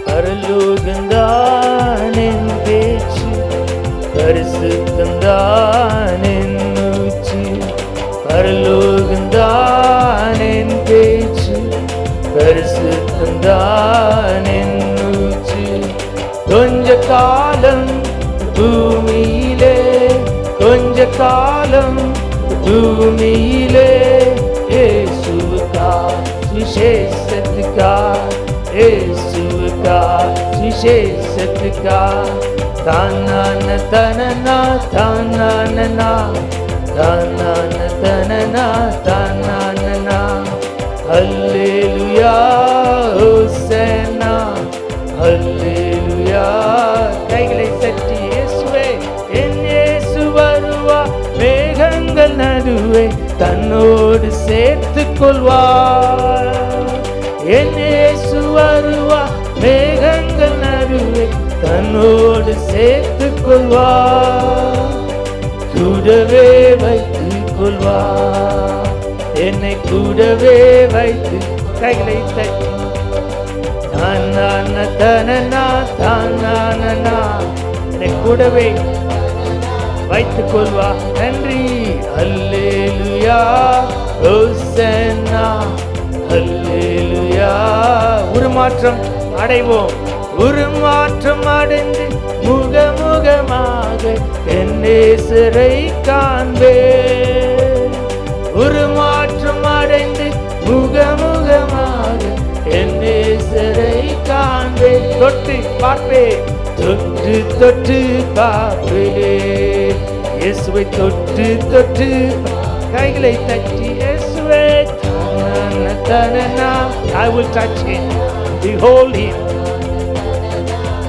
பரலோகந்தான் என் பேச்சு, பரிசுத்தந்தான் என் மூச்சு. பரலோகந்தான் என் பேச்சு, பரிசுத்தந்தான் என் மூச்சு. கொஞ்ச காலம் பூமியிலே, கொஞ்ச காலம் பூமியிலே, இயேசுவுக்காய் சுவிசேஷத்துக்காய், இயேசுவுக்காய் சுவிசேஷத்துக்காய். தானான தனனா தானானா, தானான தனனா தானானா. அல்லேலூயா ஹோசன்னா, அல்லேலூயா. கைகளை தட்டி இயேசுவே என் இயேசு வருவா, மேகங்கள் நடுவே தன்னோடு சேர்த்துக் கொள்வார். என் இயேசு வருவா, மேகங்கள் நடுவே தன்னோடு சேர்த்துக் கொள்வார். கூடவே வைத்துக் கொள்வார், என்னை கூடவே வைத்து. கைகளை தட்டி தானான தனனா தானானா, என்னை கூடவே வைத்துக் கொள்வார். நன்றி. அல்லேலூயா ஹோசன்னா, அல்லேலூயா. உருமாற்றம் அடைவோம், உருமாற்றம் அடைந்து முகமுகமாக என் நேசரை காண்பேன். உருமாற்றம் அடைந்து முகமுகமாக என் நேசரை காண்பேன். தொட்டு பார்ப்பேன், தொட்டு தொட்டு பார்ப்பேன் இயேசுவை, தொட்டு தொட்டு. கைகளை தட்டி இயேசுவே தனனா, I will touch him, behold him.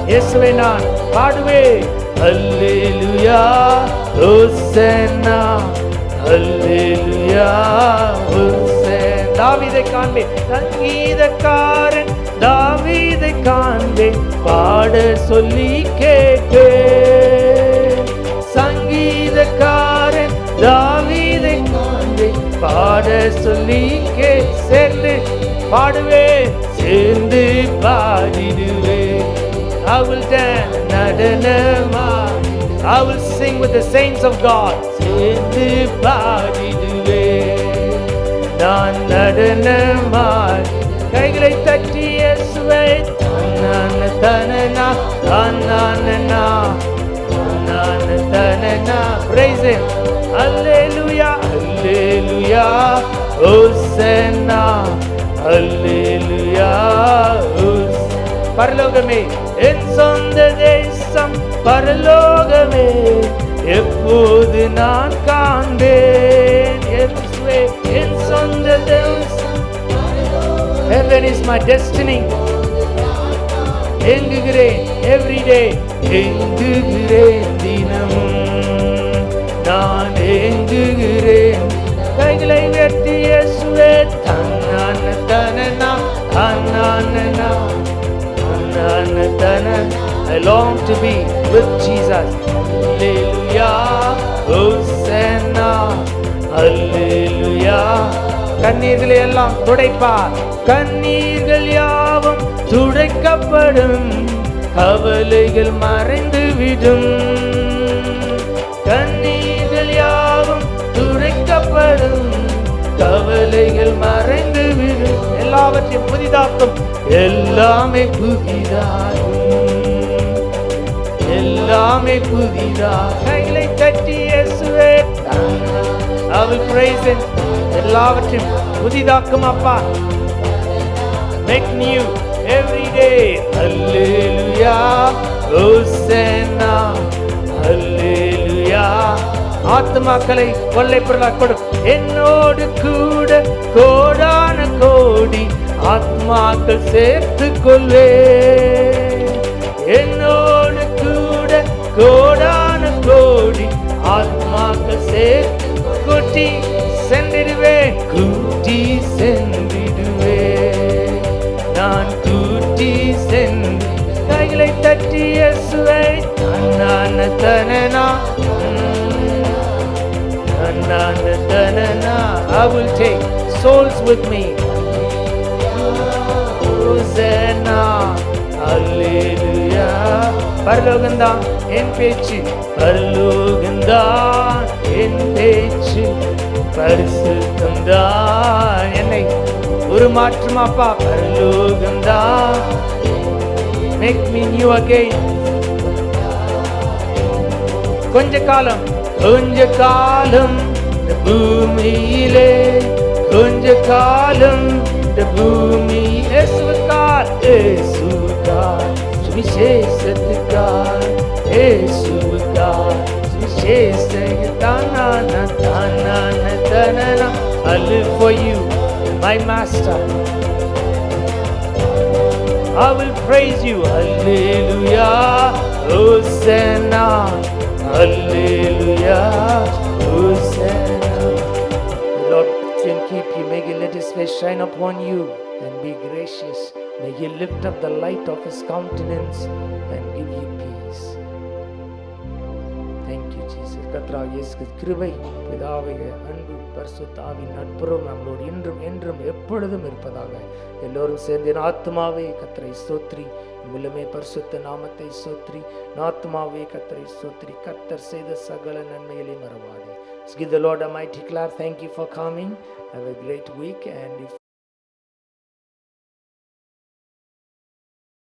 இயேசுவை நான் பாடுவேன். அல்லேலூயா ஹோசன்னா, அல்லேலூயா ஹோசன்னா. தாவீதை காண்பேன், சங்கீதக்காரன் தாவீதை காண்பேன், பாட சொல்லி கேட்பேன். சங்கீதக்காரன் தாவீதை காண்பேன், பாட சொல்லி சேர்ந்து பாடுவேன், சேர்ந்து பாடிடுவேன். I will dance நடனமா, I will sing with the saints of God. சேர்ந்து பாடிடுவேன் நான் நடனமாய். கைகளை தட்டி இயேசுவை தனன தனனா தனனா தனன தனனா. Praise him. Hallelujah, hallelujah, Hosanna, hallelujah, Hosanna. பரலோகமே என் சொந்த தேசம், பரலோகமே எப்போது நான் காண்பேன். இயேசுவே என் சொந்த தேசம், heaven is my destiny. ஏங்குகிறேன் every day, ஏங்குகிறேன் தினமும் நான் ஏங்குகிறேன். கைகளை உயர்த்தி இயேசுவே தன்னான தனனா தன்னானா தன்னான தன. I long to be with Jesus. Hallelujah, Hosanna, Hallelujah. கண்ணீர்களை எல்லாம் துடைப்பார், கண்ணீர்கள் யாவும் துடைக்கப்படும், கவலைகள் மறைந்துவிடும். கண்ணீர்கள் யாவும் துடைக்கப்படும், கவலைகள் மறைந்துவிடும். எல்லாவற்றையும் புதிதாக்கும், எல்லாமே புதிதாகும், எல்லாமே புதிதா. கைகளை தட்டி இயேசுவே I will praise him. எல்லாவற்றையும் புதிதாக்கும் அப்பா. Make new every day. Hallelujah, Hosanna, Hallelujah. ஆத்துமாக்களை கொள்ளை பொருளாக கொடு, என்னோடு கூட கோடான கோடி ஆத்மா ஆத்மாக்கள் சேர்த்துக் கொள்வே. என்னோடு கூட கோடான கோடி ஆத்மாக்கள் சேர்த்து கூட்டி சென்றிடுவேன், கூட்டி சென்றிடுவேன். நான் கூட்டி சென்று கைகளை தட்டி இயேசுவை நான தனனா I will take souls with me. Hosanna, Hallelujah. பரலோகந்தான் என் பேச்சு, பரலோகந்தான் என் பேச்சு, பரிசுத்தம்தான் என்னை உருமாற்றும் அப்பா. பரலோகந்தான் make me new again. கொஞ்ச காலம் இந்த பூமியிலே, கொஞ்ச காலம் இந்த பூமி இயேசுவுக்காய், இயேசுவுக்காய் சுவிசேஷத்துக்காய், இயேசுவுக்காய் சுவிசேஷத்தானான தானான தனனா. I live for you, my master. I will praise you. Hallelujah, Hosanna, Hallelujah, Hosanna. The Lord can keep you. May He let His face shine upon you and be gracious. May He lift up the light of His countenance and give you peace. Thank you, Jesus. கர்த்தராகிய இயேசு கிருபை, பிதாவே அன்பு, பரிசுத்த ஆவியின் நட்புறவும் நம்மளோடு இன்றும் என்றும் எப்பொழுதும் இருப்பதாக. எல்லோரும் சேர்ந்து என் ஆத்துமாவே கர்த்தரை ஸ்தோத்திரி, உள்ளமே பரிசுத்த நாமத்தை ஸ்தோத்திரி, ஆத்துமாவே கர்த்தரை ஸ்தோத்திரி, கர்த்தர் செய்த சகல நன்மைகளை மறவாதே. Give the Lord a mighty clap. Thank you for coming. Have a great week. And if